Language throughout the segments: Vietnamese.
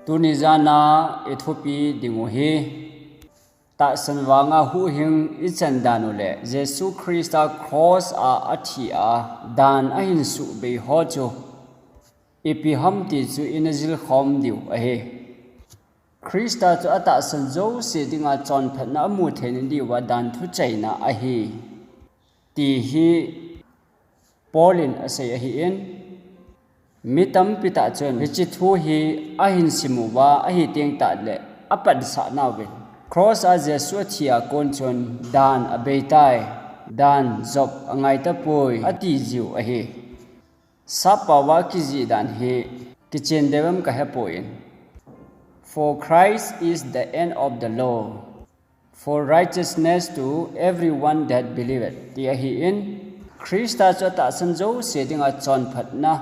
Tunizana Ethiopia dinguhi ta sanwanga hu hing ichandanule Jesu Christa cross a athia dan ahin su be hocho ipiham ti chu inazil khom diu ahe Christa chu ata sanjo se dinga chon phatna mu thein di wa dan thu chaina ahe ti hi Paulin ase ahi in mitam pita chon hichi thu hi ahin simuwa ahi teng ta le apad sa nawe cross a Jesu thia kon chon dan abeitai dan job angai ta poi ati jiu ahi sapawa kiji dan he kichen devam ka he poin for Christ is the end of the law for righteousness to everyone that believeth ti ahi in Christa chota sanjo sedinga chon phatna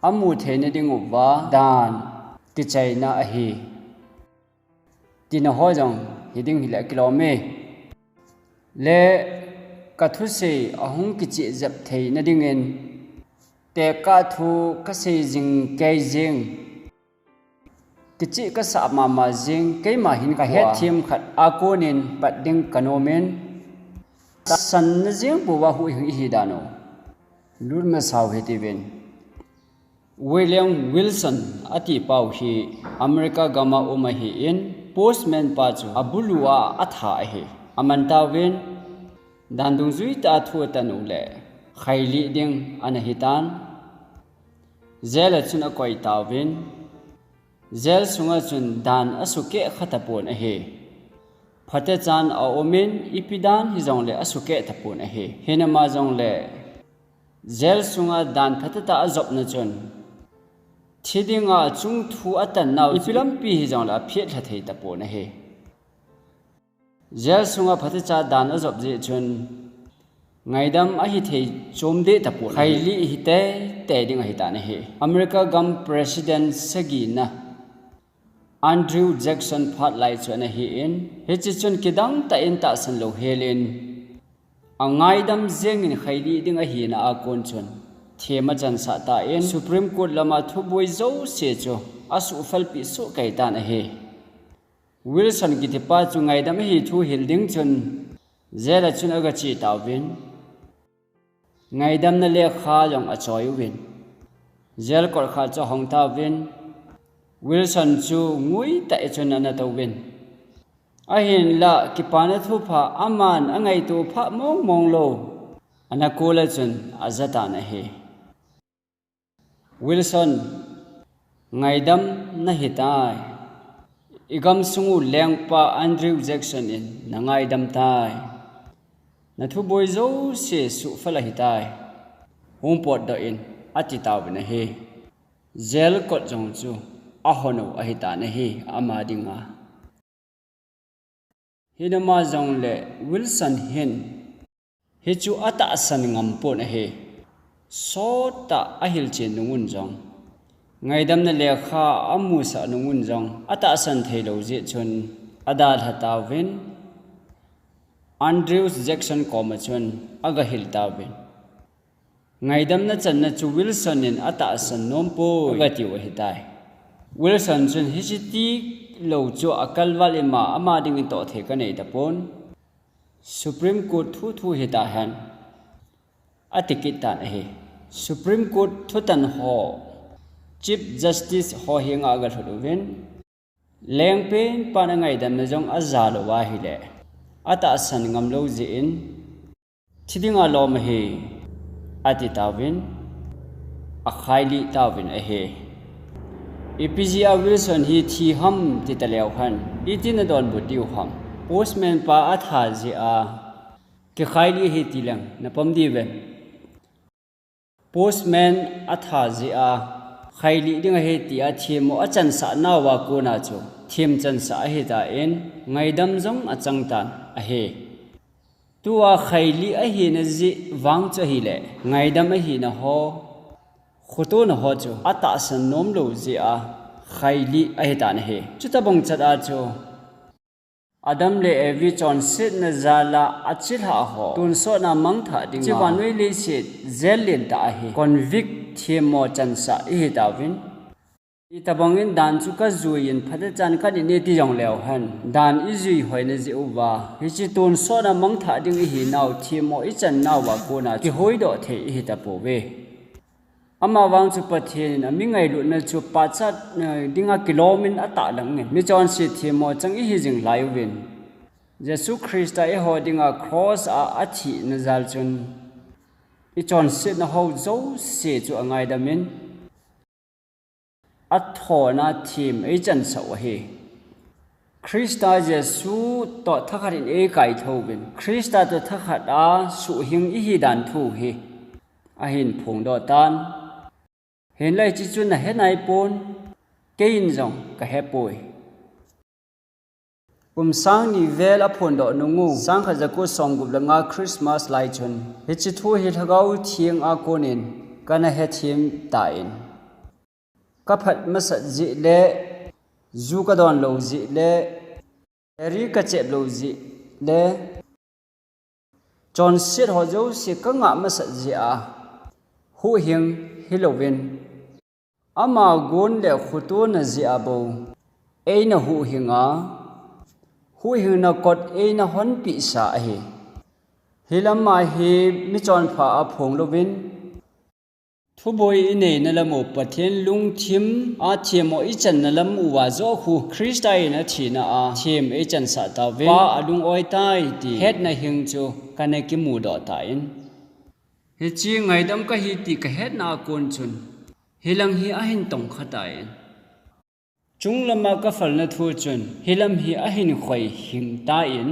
amu theine dingu ba dan ti chaina ahi tina hojong hiding hila kilome le kathuse ahung kichi jap theina dingen te ka thu ka se jing kai jing kichi ka sa ma jing kai ma hin ka he thim khat akonin patding kanomen san jing buwa hu hi dano lurma saw hetiven William Wilson ati pau hi America gama umahi in postman pa chu abulua atha he amantawin dandung zui ta thu tanule khaili ding anahitan zela chun akoi tawin zel sunga chun dan asuke khatapon ahe phate chan a omin ipidan hizongle asuke thapon ahe henama jongle zel sunga dan phatata azop na chun thidinga chung thu atan naw ipilam pi hizongla phiet thei tapon ahe zel sunga phate cha dan azop je chun ngaidam ahi thei chomde tapon khaili hite te ding hi ta ne he America gam president sagina Andrew Jackson phat lai chona hi in hechi chun kidang ta in ta san lo helin angaidam zengin khaili ding a hi na akon chun thema jan sa ta in Supreme Court lama thuboi zo se cho asu falpi so kai ta na he Wilson ki thipa chu ngaidam hi thu hilding chun zela chun aga chi tawin ngaidam na le kha yong a choi win zel kor kha cho hong ta win Wilson chu ngui ta chun na to win ahin la ki pana thu pha aman angai tu pha mong mong lo anakola chun azata na he Wilson ngaidam na hitai igam sungu lengpa Andrew Jackson in nangaidam tai na thu boy zo se su fala hitai humpot do in ati taw na he zel kot jong chu ahono ahita na he amadinga hinama jong le Wilson hin hichu ata san ngampo na he sota ahil chen nungun jong ngaidam na lekha amu sa nungun jong ata san theilo je chun adal hatawin Andrew Jackson komachun aga hiltawin ngaidam na chan na chu Wilson in ata san nompo agati wa hitai Wilson chun hichiti lo chu akalwal ima amading to the ka nei tapon Supreme Court thu hita han atikitan ahe Supreme Court thutan ho Chief Justice ho hinga ga thuduwen lengpen panangai dam na jong azalo wa hile ata san ngamlo ji in thidinga lom he ati tawin akhaili tawin ahe EPGA Wilson hi thi ham ti talew khan itin don butiu ham postman pa atha ji a ke khaili hi tilang napam diwe postman atha ji a khaili ding he ti a thimo achan sa na wa ko na chu thim chan sa he ta en ngaidam jong achang tan a he tuwa khaili a hi na ji wang cha hi le ngaidam a hi na ho khoto na ho chu ata san nom lo ji a khaili a he ta na he chuta bong chat a chu Adam le evi chon sit na zala achil ha ho tun so na mang tha ding chiwanoi le sit zel len ta he convict themo chan sa hi tawin itabangin dan chu ka zuin phada chan ka ni ti jong lew han dan izui hoina ji uwa hichi ton so na mang tha ding hi naw thimo I chan naw wa ko na ki hoi do the hi ta po we ama wang chu pathin ami ngai lu na chu pa chat dinga kilomin ata lang nge mi chon si thimo chang hi jing lai win Jesu Christa e ho dinga cross a athi na zal chun I chon sit na ho zo se chu angai da min athona thim e chan so he Christa Jesu to thakharin e kai thobin Christa to thakhata su hing I hi dan thu he a hin phung do tan hen lai chi chun na he nai pon kein jong ka he poi sang ni vel a phon do nungu sang kha jaku song gup langa Christmas lai chun he chi thu hi thagau thiang a konin kana he thim ta in ka phat masat ji le zu ka don lo ji le ri ka chep lo ji le chon sit ho jo si ka nga masat ji a hu hing hilovin ama gon le khutu na ji abo eina hu hinga hu hing na kot eina hon pi sa he hilama hi mi chon pha a phong lovin thu boy ine na lamo pathen lung thim a thiemo I chan na lam uwa zo khu Christai na thina a thiem e chan sa ta ve pa alung oi tai ti het na hing chu kane ki mu do ta in he chi ngai dam ka hi ti ka het na kon chun hilang hi a hin tong khata in chung lama ka fal na thu chun hilam hi a hin khoi hing ta in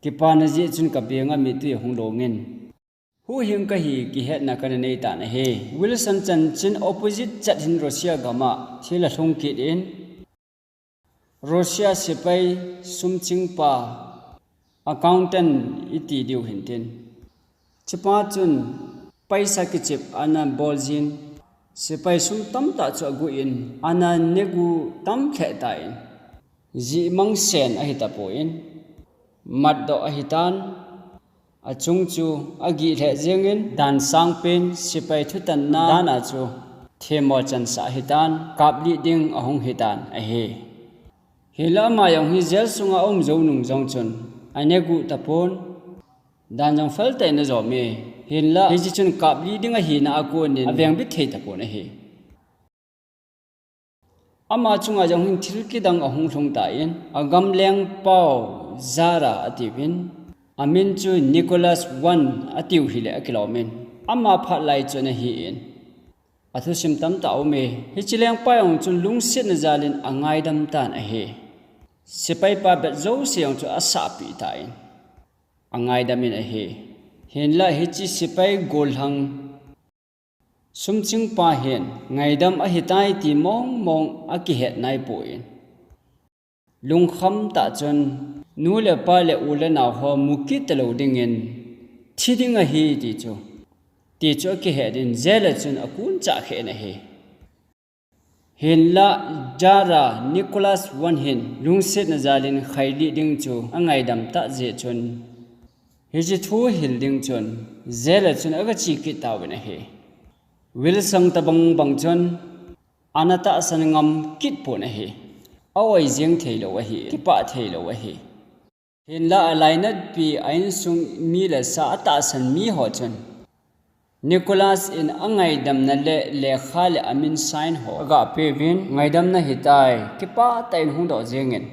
ki pa na ji chun ka benga mi tu hung lo ngin hu hing ka hi ki het na kan nei ta na he Wilson chan chin opposite chat hin Russia gama thila thong ki in Russia sipai sumching pa accountant iti diu hin tin chipa chun paisa ki chip ana boljin sipai sum tam ta chu gu in ana negu tam khe ta in ji mang sen a hi ta po in mat do a hitan achung chu agi the jengin dan sang pen sipai thutan na dan a chu themo chan sa hitan kapli ding ahong hitan a he hila ma yong hi zel sunga om zo nung jong chun anegu tapon dan jong fal te na zo me hila hi chi chun kapli ding a hi na ko ni aveng bi the tapon a he ama chunga jong hin thil ki dang ahong thong ta in agam leng pau zara ativin amin chu Nicholas 1 atiu hile akilomen ama phat lai chuna hi in athu sim tam ta ome hi chileng pa ong chu lung sit na zalin angai dam tan a he sipai pa bet zo siang chu asa pi ta in angai damin a he hen la hi chi sipai gol hang sumching pa hen ngai dam a hi tai ti mong mong aki het nai po in lung kham ta chun nu le pa le u le na ho muki telo dingin thiding a hi ti chu ki he din zela chun akun cha khe na he hin la jara Nicholas 1 hin lung set na zalin khaili ding chu angai dam ta je chun hi ji thu hil ding chun zela chun aga chi ki taw na he wil sang tabang bang chun anata san ngam kit po na he awai jeng theilo wa hi ki pa theilo wa hi hin la alainat pi ain sung mi la sa ta san mi ho chun Nicholas in angai dam na le khale amin sign ho ga pe vin ngai dam na hitai ki pa tain hung do jengin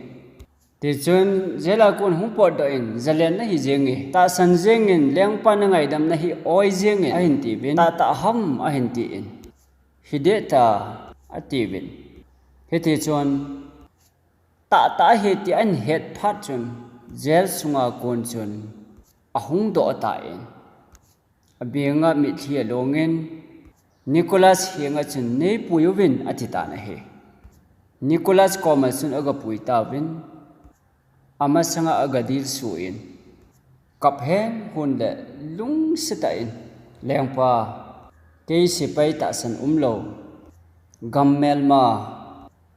ti chun zela kun hung pot do in zalen na hi jengi ta san jengin leng pa na ngai dam na hi oi jengin a hin ti vin ta ham a hin ti in hideta ati vin he ti chun ta he ti an het phat chun zel sunga kon chun ahung do ta in abenga mi thia longin Nicholas henga chun nei puyuvin atita na he Nicholas koma chun aga puita win ama sanga aga dil suin kap hen hun le lung sita in lengpa ke sipai ta san umlo gammel ma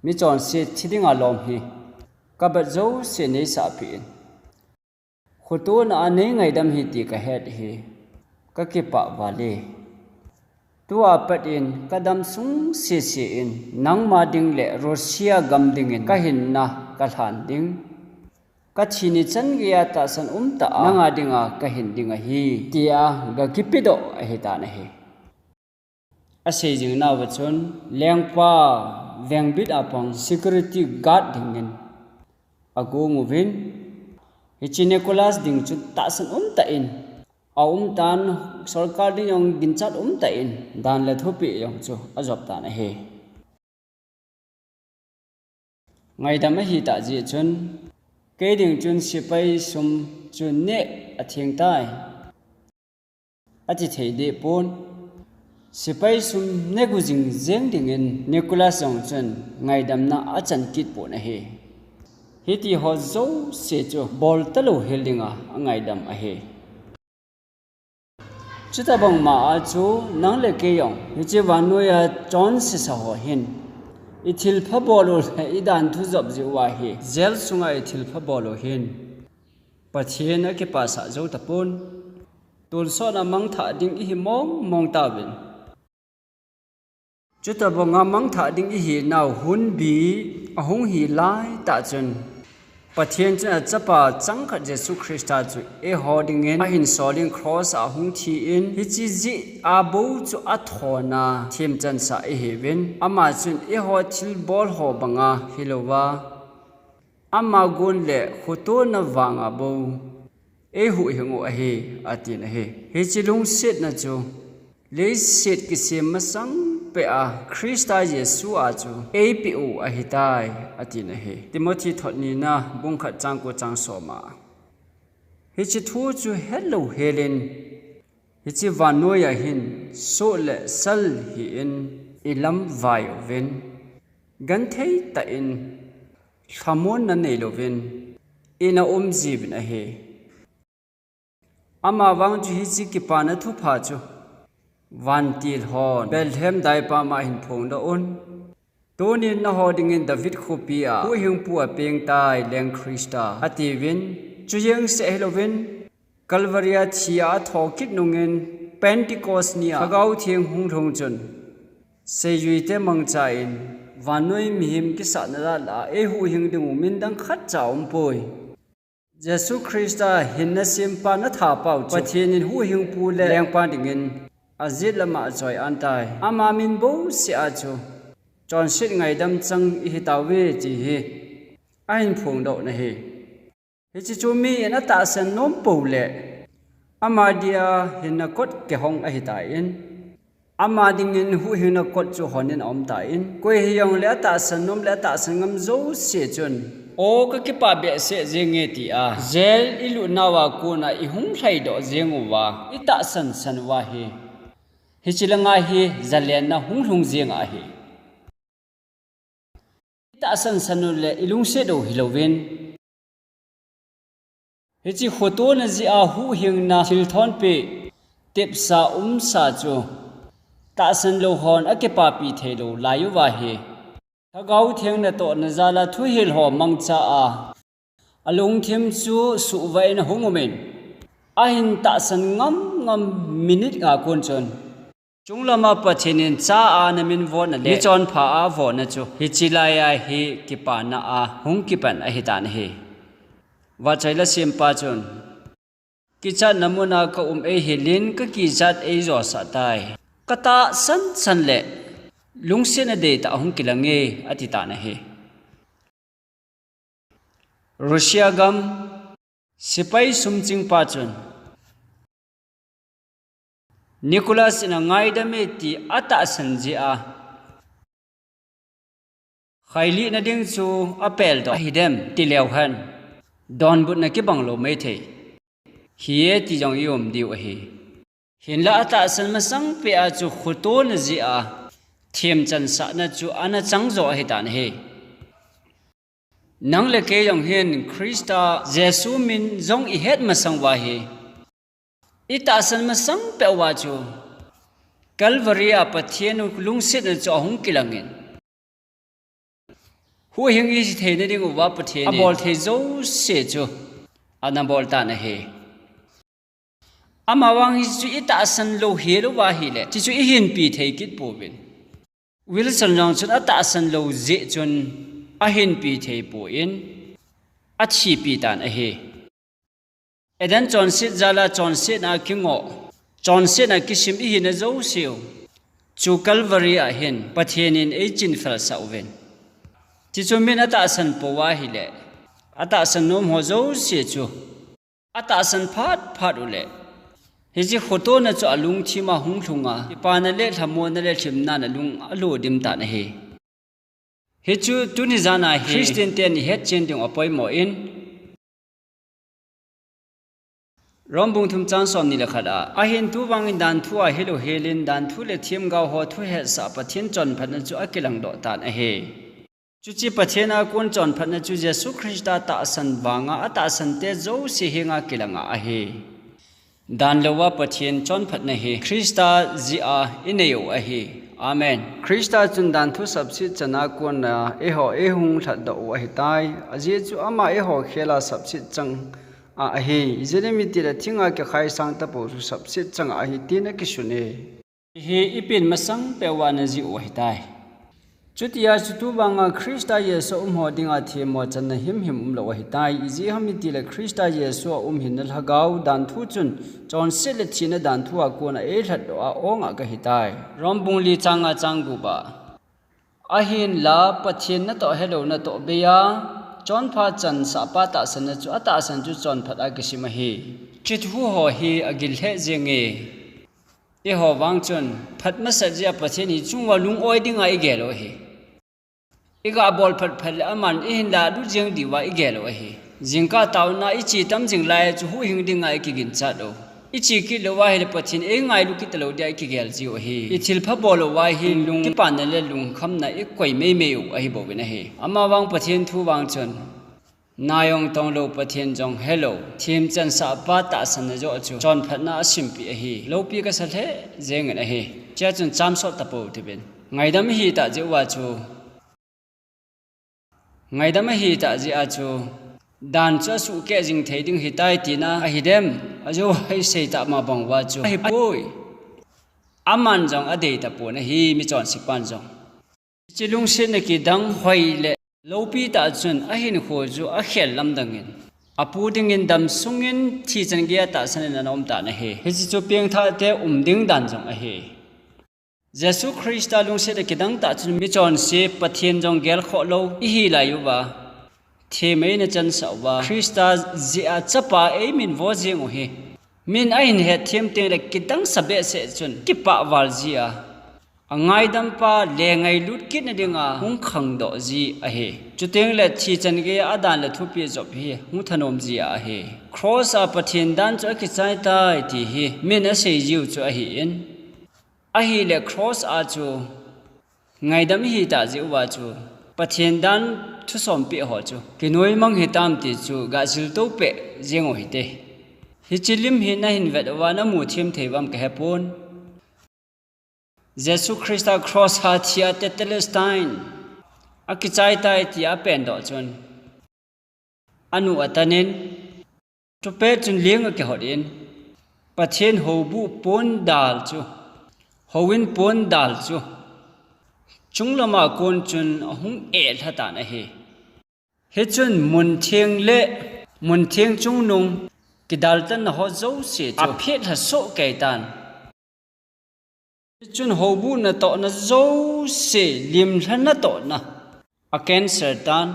mi chon se thidinga lom hi kabat zo se nei sa pin khutun ane ngai dam hi ti ka het hi ka ke pa wale tua pat in kadam sung si in nang ma ding le Russia gam ding in kahin na kalhan ding kachini chan gya ta san ta nanga dinga kahin dinga hi tia ga kipido hi ta na hi ase jing na wachon lengpa vengbit apong security guard dingin ago nguvin hichi Nicholas ding chu ta san ta in tan sarkar ding yong ginchat ta in dan le thopi yong chu ajop ta na he ngai dam hi ta ji chun ke ding chun sipai sum chun ne athing tai ati thei de pon sipai sum ne gu jing zeng ding in Nicholas yong chun ngai dam na achan kit po na he hiti ho zo se chu bol talo heldinga ngai dam a he chitabang ma a chu nang le ke yong hichi wanu ya John si sa ho hin ithil pha bolul idan thu job ji wa hi zel sunga ithil pha bolo hin pathian a ke pa sa zo tapon tul so na mang tha ding hi mong ta bin chitabang mang tha ding hi naw hun bi ahung hi lai ta chun pathian chen chapa changkhat Jesu Christa chu e holding in ahin soling cross a hung thi in hichi ji abo chu athona thim chan sa e heaven ama chun e ho thil bol ho banga hilowa ama gun le khuto na wanga bo e hu hengo a he atin a he hichi lung set na chu le set ki sem masang pe a Christa Jesu a chu apu a hitai atin he Timothy thotni na bungkhat chang ko chang soma hichi thu chu hello helen hichi vanoya hin so le sal hi in ilam vayo ven gan thei ta in thamon na nei lovin ina jib na he ama wang chu hichi ki pa na thu pha chu van til hon Bethlehem dai pa ma hin phong da on tonin na holding in David khopia hu hing pu a peng tai leng Christa ativin chuyeng se helovin Calvaria thia thokit nungen Pentecost nia agau thieng hung thong chun se yuite mangcha in vanoi mihim ki sa na la e hu hing ding min dang khat chaum poi Jesu Christa hin na simpa na tha pau pathian in hu hing pu le leng pa dingin azit lama choi antai ama min bo si a chu chon sit ngai dam chang hi tawe chi hi ain phung do na he hi chi chu mi na ta san nom po le ama dia hin na kot ke hong a hi ta in ama ding in hu hin na kot chu honin om ta in koi hi yong le ta san nom le ta san ngam zo se chun o ka ki pa be se jenge ti a zel ilu nawa ko na I hung thlai do jengu wa I ta san san wa hi hichilanga hi zalian na hung jeng a hi ta san sanule ilung se do hilovin hichi photo na ji a hu hing na thil thon pe tepsa sa chu ta san lo hon ake pa pi thelo layu wa he thagau theng na to na zala thu hil ho mangcha a alung them chu su vai na hungumen ahin ta san ngam minute ga kon chon Chunglama pathinin cha a namin von le chon pha a von na chu hichilaya hi kipana a hung kipan a hitan he wa chaila simpa chun kicha namuna ka e hilin ka ki jat e zo sa tai kata san le lungsin a de ta hung kilange atita na he Russia gam sipai sumching pa chun Nicholas in a ngai da me ti ata sanji a khaili na ding chu apel do hidem ti lew han don but na ki banglo me the hiye ti jong yom diu hi hinla ata san ma sang pe a chu khuto na ji a them chan sa na chu ana chang zo hi dan he nang le ke yong hen Christa Jesu min zong I het ma sang wa hi ita san ma sang pe wa chu Calvary a pathian lung sit na chu hung kilangin hu hing I the na ding wa pathian a bol the zo se chu ana bol ta na he amawang hi chu ita san lo he lo wa hi le chi chu hin pi thei kit po bin Wilson jong chun ata san lo je chun a hin pi thei po in a chi pi tan a he edan chon sit zala chon sit na kingo chon sit na kisim I hin a zo siu chu Calvary a hin pathenin e chin fel sa wen chi chu min ata san po wa hi le ata san nom ho zo si chu ata san phat ule hi ji photo na chu alung thi ma hung thunga pa na le thamo na le thim na na lung alo dim ta na he hi chu tuni zana he Christian ten het chen ding apoi mo in rombung thum chan som ni la khada a hin tu wang in dan thu a helo helin dan thu le thim ga ho thu he sa pathin chon phan na chu akilang do tan a he chu chi pathena kun chon phan na chu Jesu Christa ta san wanga ata san te zo si hinga kilanga a he dan lowa pathin chon phat na he Christa ji a ineo a he amen Christa chun dan thu sabsi chana kun na e ho e hung that do a he tai aje chu ama e ho khela sabsi chang a he jeremy ti la thinga ke khai sang ta po su sabsi chang a hi tina ki sune he ipin masang pe wa na ji o hi tai chutia chutu banga Christa Yesu hodinga the mo chan him lo hi tai ji hami ti la Christa Yesu hin na hagau dan thu chun chon sel thina dan thu a ko na e that do a onga ka hi tai rombung li changa changgu ba a hin la pathin na to hello na to be ya chon pha chan sa pa ta san na chu ata san chu chon phat a kisi ma hi chit hu ho hi agil he jenge e ho wang chun phat ma sa ja pathin hi chung wa lung oi dinga I ge lo hi iga bol phat phal aman in la du jeng di wa I ge lo hi jingka taw na I chi tam jing lai chu hu hing dinga I ki gin cha do I chi ki lo wa hi pathin e ngai lu ki talo dia ki gel ji o hi I thil pha bol wa hi lung ki pan na le lung kham na I koi me me u a hi bo na hi ama wang pathin thu wang chun nayong tong lo pathin jong hello thim chan sa pa ta san jo chu chon phat na sim pi a hi lo pi ka sa the jeng na hi cha chun cham so ta po ti ben ngai dam hi ta je wa chu ngai dam hi ta ji a chu dan cha su ke jing thei ding hi tai ti na a hi dem a jo hai sei ta ma bang wa chu hi poi aman jong a de ta po na hi mi chon sik pan jong chilung sin na ki dang hoi le lo pi ta chun a hin kho ju a khel lam dangin apu ding in dam sungin thi chan ge ta san na nom ta na he hi chu peng tha te ding dan jong a he Jesu Christa lung se de ki dang ta chun mi chon se pathin jong gel kho lo I hi la yu ba the me na chan sa wa Christa ji a chapa e min vo jeng o he min a in he them te le ki dang sabe se chun ki pa wal ji a angai dam pa le ngai lut kit na dinga hung khang do ji a he chuteng le chi chan ge adan le thu pi job hi hu thanom ji a he cross a pathin dan cho ki chai tai ti hi min a se jiu cho a hi in a hi le cross a chu ngai dam hi ta ji wa chu pathin dan thu som pi ho chu ki noi mang hi tam ti chu ga sil to pe jeng o hi te hi chilim hi na hin vet wa na mu thim theiwam ka hepon Jesu Christa cross ha thia te Palestine akichai tai ti a pen do chun anu atanin to pe chun leng ke hodin pathen ho bu pon dal chu howin pon dal chu chunglama kon chun ahung e thata na he chun mun theng chung nung kidal tan ho zo se chu a phet ha so kai tan chun ho bu na to na zo se lim than na to na a cancer tan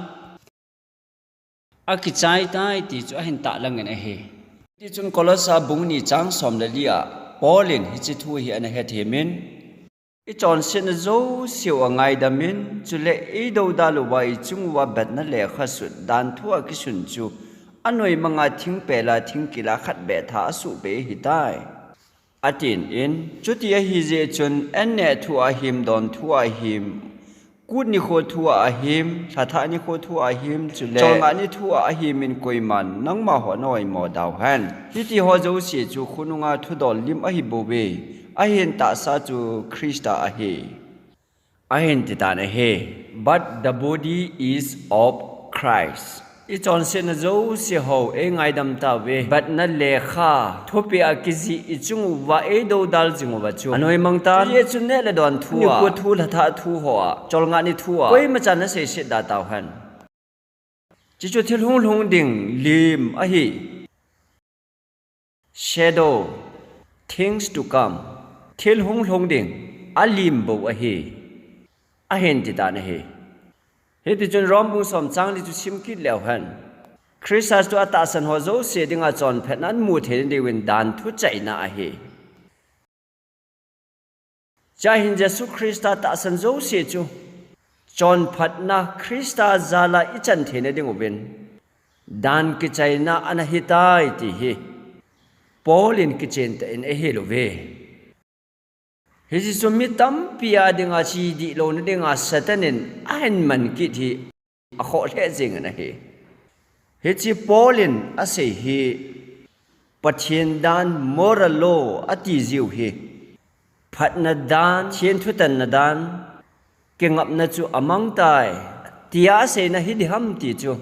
a ki chai tai ti chu a hin ta lang na he ti chun kolosa bung ni chang som la lia polin hi chi thu hi an he themin I chon sin zo siu angai damin chu le e do da lu wai chung wa bet na le kha su dan thu a ki sun chu anoi manga thing pe la thing kila khat be tha su be hi tai atin in chutia hi je chun en ne thu a him don thu a him kut ni kho thu a him satha ni kho thu a him chu le chong ani thu a him in koiman nang ma ho noi mo daw han ti ho zo si chu khununga thu dol lim a hi bo be a hin ta sa chu Christa a he a hin ti ta na he but the body is of Christ I chon se na zo se ho e ngai dam ta ve bat na le kha thopi a kizi I chung wa e do dal jing wa chu anoi mang ta ye chu ne le don thu a ko thu la tha thu ho a chol nga ni thu a koi ma chan na se se da taw han chi chu thil hung hung ding lim a hi shadow things to come thil hung hung ding alim bo a hi a hen ti ta na hi he ti chun rom bung som chang li chu sim kit lew han Christus to ata san ho zo se ding a chon phet nan mu the ni win dan thu chai na a hi cha hin Jesu Christa ta san zo se chu chon phat na Christa zala I chan the ne ding ubin dan ki chai na ana hi tai ti hi Paulin ki chen ta in a hi lo ve Hezi sumi tampia dinga chi di lo na dinga satanin ahin man ki thi a kho le jing na hi Hezi Paulin ase hi pathian dan moral law ati ziu hi phat na dan chen thu tan na dan ke ngap na chu amang tai tia se na hi di ham ti chu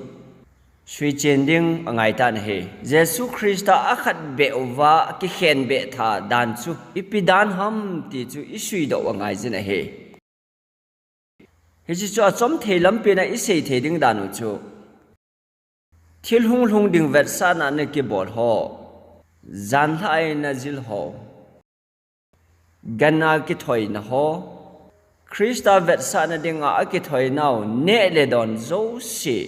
sui chen ding angai ta na he Jesu Christa akhat be wa ki khen be tha dan chu ipi dan ham ti chu I sui do angai jin a he he chi chu achom thelam pe na I sei the ding dan chu thil hung hung ding vet sa na ne ki bol ho zan lai na zil ho ganna ki thoi na ho Christa vet sa na ding a ki thoi nau ne le don zo si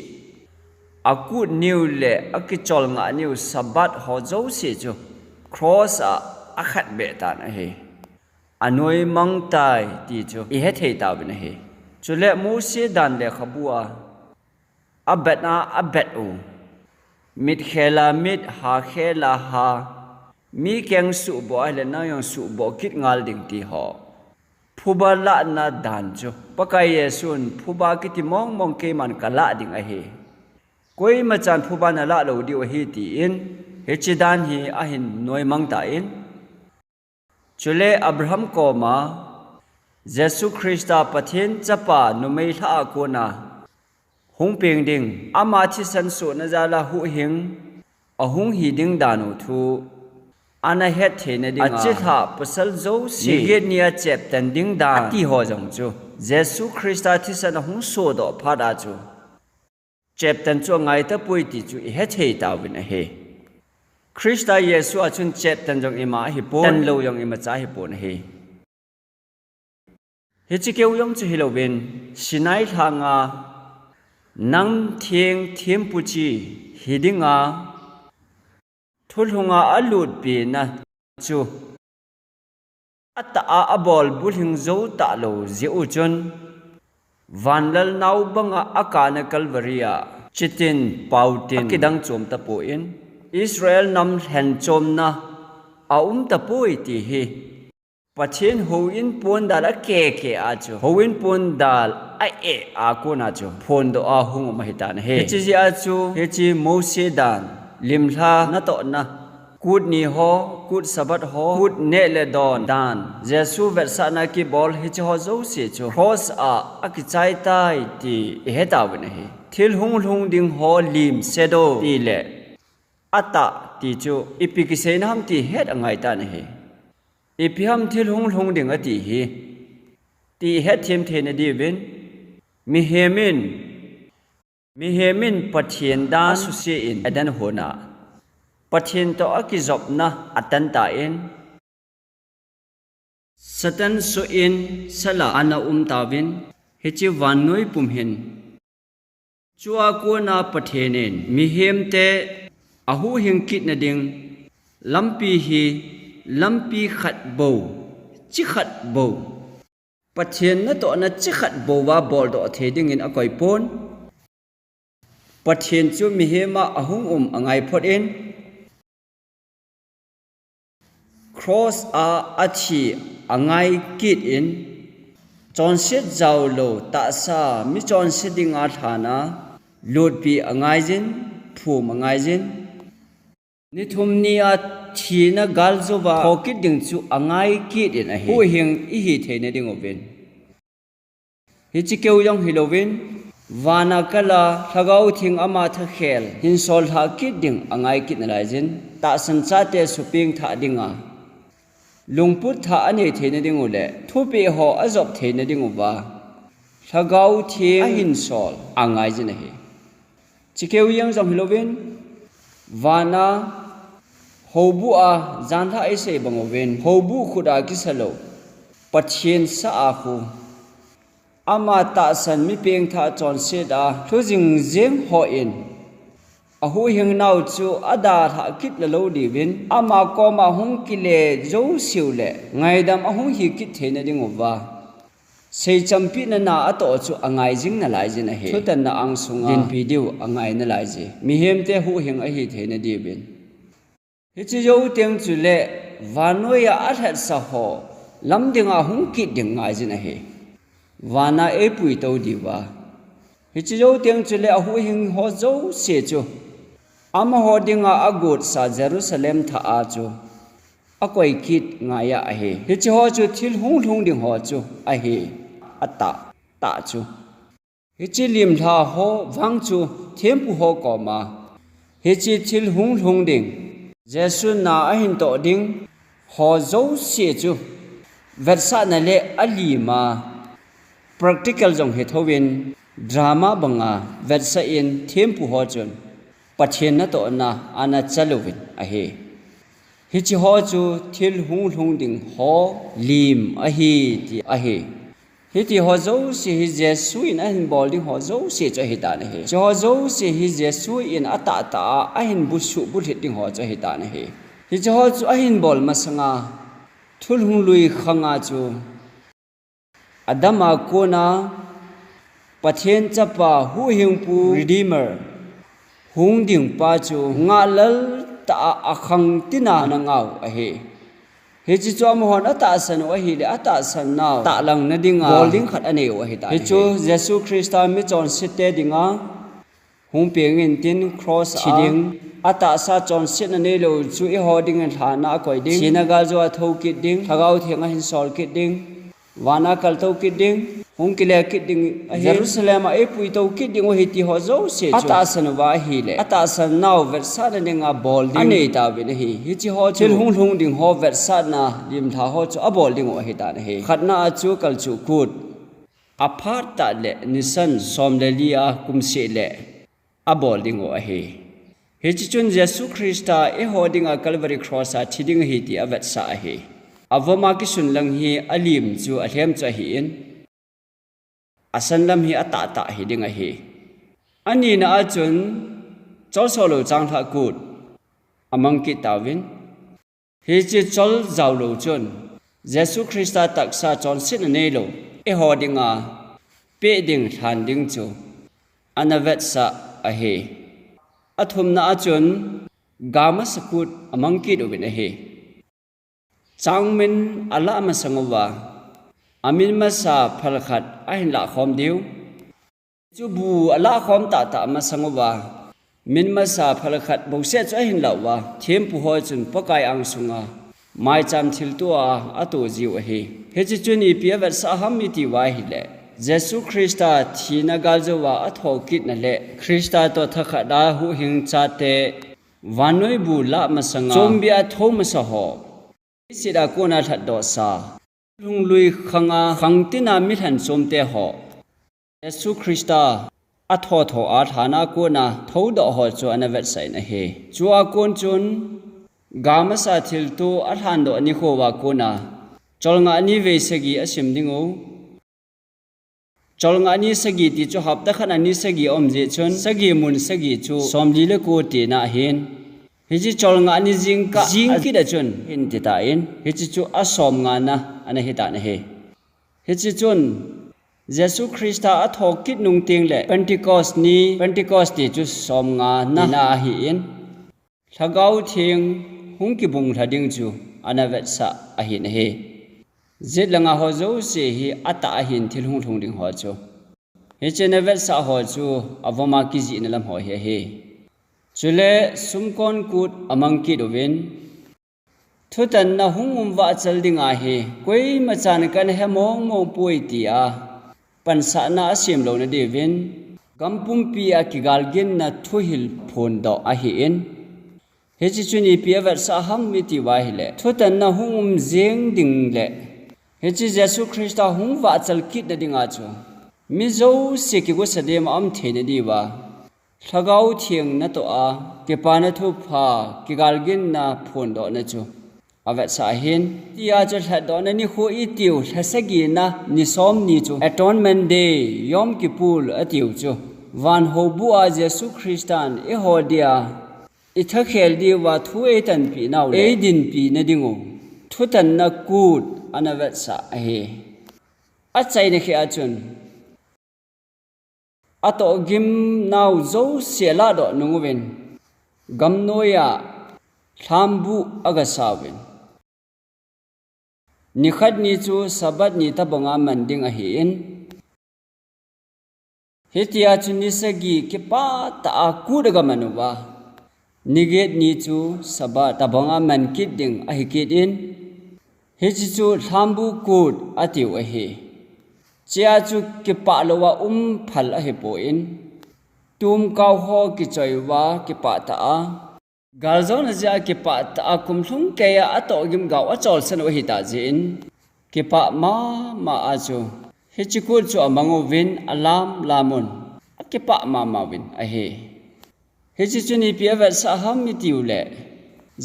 aku new le akichol nga new sabat ho zo se chu cross a akhat be ta na he anoi mang tai ti chu I he thei ta bin he chu le mu se dan le khabua abet na abet u mit khela mit ha khela ha mi keng su bo le na yong su bo kit ngal ding ti ho phuba la na dan chu pakai yesun phuba kiti mong mong ke man kala ding a he koi ma chan phuba na la lo di wa hi ti in he chi dan hi a hin noi mang ta in chule Abraham ko ma Jesu Christa pathin chapa nu mei tha ko na hung peng ding ama thi san so na za la hu hing a hung hi ding danu thu ana het the na ding a chi tha pasal zo si ge nia chep tan ding da ti ho jong chu Jesu Christa thi san hung so do pha da chu chep tan chu ngai ta pui ti chu he thei ta win a he Christa Yesu a chun chep tan jong ima hi pon tan lo yong ima cha hi pon he he chi keu yong chu hi lo win sinai thanga nang thieng thim pu chi hidinga thulhunga alut pi na chu ata a abol bulhing zo ta lo zi u chun vanlal nau banga akana kalvaria chitin pautin kidang chom ta po in Israel nam hen chom na aum ta poi ti hi pathin ho in pon dal a ke a chu ho in pon dal a e a ko na chu phon do a hung ma hi ta na he chi ji a chu he chi Mose dan limla na to na kut ni ho kut sabat ho kut ne le don dan Jesu versa na ki bol hi chi ho zo se chu cross a ki chai tai ti he ta wen he thil hung hung ding ho lim sedo ti le ata ti chu ipi ki se nam ti het angai ta na he ipi ham thil hung hung ding ati hi ti het them the na di win mi hemin pathian da su se in adan hona pathian to akizop na atan ta in satan so in sala ana tawin hechi wanoi pumhin chua ko na pathianin mi hem te ahu hingkit na ding lampi khat bo chi khat bo pathian na to na chi khat bo wa bol do the ding in akoi pon pathian chu mi hema ahung angai phot in cross a achi angai kit in chon set jaw lo ta sa mi chon setting a thana lot pi angai jin phum angai jin ni thum ni a thi na gal zo wa khokit ding chu angai kit in a hu hing I hi the ne ding oben hi chi keu yong hilovin vana kala thagau thing ama tha khel hin sol tha kit ding angai kit na lai jin ta san cha te suping tha dinga lungput tha ane theina ding ule thupe ho azop theina ding uba thagau thing a hin sol angai jin he chikeu yang jam hilovin vana hobu a jantha aise bangoven hobu khuda kisalo pathian sa a khu ama ta san mi peng tha chon se da thujing jeng ho in a hu hing nau chu ada tha kit la lo di win ama ko ma hung kile jo siu le ngai dam a hung hi kit the na ding wa sei champi na na ato chu angai jing na lai jin a he thutan na ang sunga din video angai na lai je mi hem te hu hing a hi the na di win hi chi jo teng chu le vanoya a that sa ho lam ding a hung kit ding ngai jin a he vana e pui to diwa hi chi jo teng chule a hu hing ho zo se chu ama ho dinga agut sa Jerusalem tha a chu a koi kit nga ya a he hi chi ho chu thil hung thung ding ho chu a he ata ta chu hi chi lim tha ho wang chu thempu ho ko ma hi chi thil hung thung ding Jesu na a hin to ding ho zo se chu versa na le ali ma practical jong he thowin drama banga versa in thempu ho chun pathian na to na ana chalovin a he hi chi ho chu thil hung hung ding ho lim a hi ti a he hi ti ho zo si hi Jesu in a hin bol ding ho zo si cho hi ta na he cho ho zo si hi Jesu in ata ta a hin bu su bu hit ding ho cho hi ta na he hi cho ho chu a hin bol ma sanga thul hung lui khanga chu adama kona pathian chapa hu hingpu redeemer hung ding pa chu nga lal ta akhang tina na ngau a he he chi chom hon ata san wa hi le ata san naw ta lang na dinga bolding khat ane wa hi ta he chu Jesu Christa mi chon sitte dinga hung peng in tin cross chiding ata sa chon sit na ne lo chu e ho ding an thana koi ding sinagal zo tho kit ding thagau thenga hin sol kit ding vana kal to kit ding hung kile kit ding Jerusalem a pui to kit ding o hiti ho zo se chu ata san wa hi le ata san naw versa na ninga bol ding ane ta bin hi hi chi ho chil hung hung ding ho versa na lim tha ho chu a bol ding o hi ta na he khatna a chu kal chu kut a phat ta le nisan som le lia kum se le a bol ding o hi hi chi chun Jesu Christa e ho ding a Calvary cross a thiding hi ti a versa a hi avoma ki sun lang hi alim chu a hem cha hi in asan lam hi ata ta hi ding a hi ani na a chun chol solo chang tha kut amang ki tawin hi chi chol zaw lo chun Jesu Christa taksa chon sin ne lo e ho ding a pe ding than ding chu anavet sa a hi athum na a chun gama sakut amang ki do bin a hi changmin ala ma sangwa amin ma sa phalkhat ahin la khom diu chu bu ala khom ta ta ma sangwa min ma sa phalkhat bo se chu ahin la wa them pu ho chun pakai ang sunga mai cham thil tu a ato jiu a he he chi chuni pia ver sa ham mi ti wa hi le Jesu Christa thina gal zo wa atho kit na le Christa to thakha da hu hing cha te wanoi bu la ma sanga chombia thom sa ho sida kona that do sa lung lui khanga khangtina mi than somte ho Jesu Christa atho tho a thana kona thodo ho chu anavet sai na he chua kon chun gama sa thil tu a than do ani kho wa kona cholnga ani ve segi asim dingo cholnga ani sagi ti chu hapta khan ani sagi omje chun sagi mun sagi chu somli le ko ti na hin hichi cholnga ani jing ki da chun hin ti ta in hichi chu asom nga na ana hi ta na he hichi chun Jesu Christa a thok kit nung ting le Pentecost ti chu som nga na hi in thagau thing hung ki bung thading chu ana vet sa a hi na he zit langa ho zo se hi ata a hin thil hung thung ding ho chu hichi na vet sa ho chu avoma ki ji na lam ho he chule sumkon kut amang ki dovin thutan na hungum wa chal dinga he koi machan kan he mong mong pui ti a pansa na asim lo na devin Gampumpi a kigalgin na thuhil phon do a hi in hechi chuni piavat sa ham miti wa hi le thutan na hungum zeng ding le hechi Jesu Christa hung wa chal kit na dinga chu mi zo se ki go sadem am thene di wa thagau thieng na to a ke pa na thu pha kigalgin na phon do na chu avat sa hin tia cha thad do na ni kho I tiu thasagi na ni som ni chu atonement day yom kipul atiu chu van ho bu a Jesu Christian e ho dia I thakhel di wa thu e tan pi naw le e din pi na dingo thu tan na kut anavat sa he a chai na khi a chun ato gim naw zo sela do nungwen gam noya thambu aga sawin ni khat ni chu sabat ni tabanga manding a hi in hetia chu ni sagi ke pa ta ku daga manuwa niget ni chu sabat tabanga man kit ding a hi kit in hechi chu thambu kut atiu a hi chia chu ke pa lowa phal a hi po in tum kaw ho ki choiwa ke pa ta a galzon ja ke pa ta kum thung ke ya ato gim gaw a chol san o hi ta jin ke pa ma a chu hechi ku chu amango win alam lamun ke pa ma win a he hechi chu ni piawa sa ham mi tiu le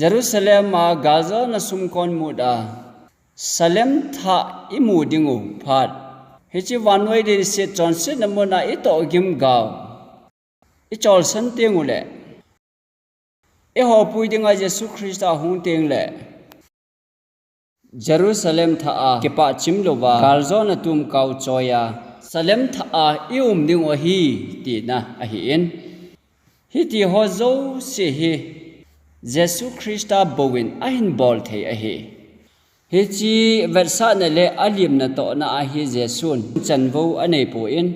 Jerusalem ma gaza na sum kon muda salem tha imu dingu phat hechi wanwai de se johnson namona I to gim gaw I chol san tengu le e ho pui dinga Jesu Christa hung teng le Jerusalem tha a ke pa chimlowa galzon atum kaw choya salem tha a ium dingo hi ti na a hi in hi ti ho zo se hi Jesu Christa bowin a hin bol thei a hi hi chi versa na le alim na to na a hi Jesun chanvo anei po in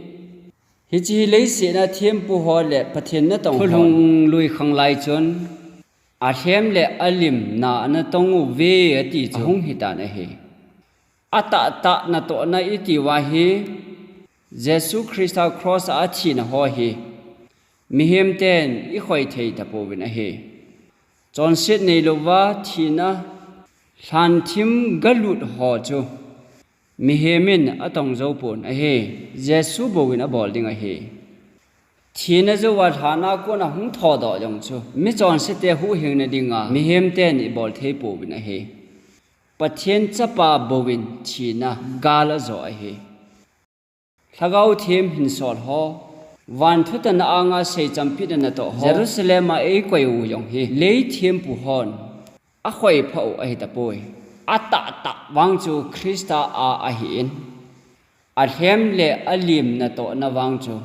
hi chi lei se na thiam pu ho le pathen na tong khulung lui khang lai chon a hem le alim na na tong ve ati chung hi ta na he ata ta na to na iti wa hi Jesu Christa cross a chi na ho hi mi hem ten I khoi thei ta po win a he chon sit nei lo wa thi na than thim galut ho chu mi hemin atong zo pon a he Jesu bo win a bol ding a he thina zo wa thana ko na hung tho do jong chu mi chon se te hu hing na dinga mi hem ten I bol thei po win a he pathen chapa bowin thina gala zo a he thagau them hin sol ho wan thutan anga sei champit na to ho Jerusalem ma e koi u yong hi lei them pu hon a khoi phau a hi ta poi ata ta wang chu Christa a hi in a hem le alim na to na wang chu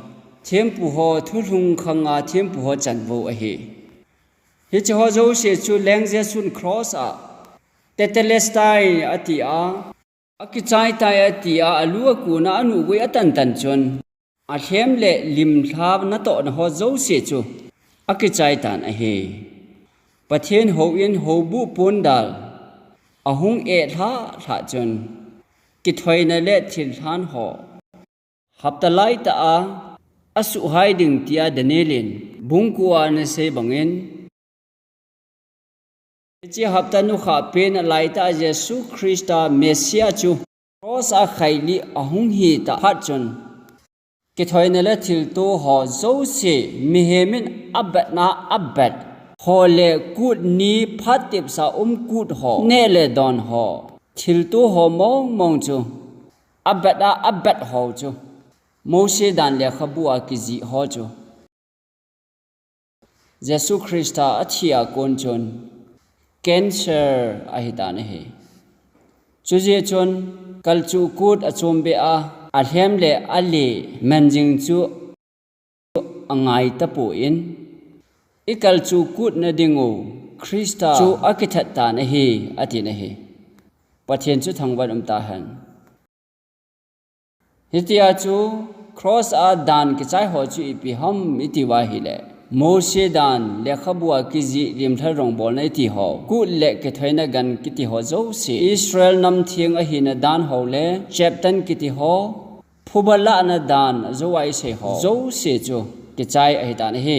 them pu ho thulung khanga them pu ho chan vo a hi hi chu ho zo se chu leng je sun cross a tetelestai ati a akichai tai ati a alu ku na anu we atan tan chon a hem le lim thlab na to na ho zo se chu akichai tan a he pathen ho in ho bu pon dal ahung e tha chon ki thoi na le thil than ho haptalai ta a asu hiding tia danelin bungkuwa na se bangin chi hapta nu kha pen laita Jesu Christa Messiah chu cross a khaili ahung hi ta phat chon ki thoi na le thil to ho zo se mi hemin abat na abat hole kut ni phatip sa kut ho ne le don ho thil tu ho mong chu abat ho chu Mose dan le khabua ki ji ho chu Jesu Christa athia kon chon cancer a hi ta ne he chu je chon kal chu kut achom be a hem le ali manjing chu angai ta po in ikal chu kut na dingo Christa chu akithat ta na hi ati na hi pathen chu thangwan ta han hitia chu cross a dan ki chai ho chu ipi ham iti wa hi le Mose dan le khabua ki ji rim thar rong bol nai ti ho ku le ke thoina gan ki ti ho zo si Israel nam thiang a hi na dan ho le chaptan ki ti ho phubala na dan zo ai se ho zo se chu ki chai ai dan hi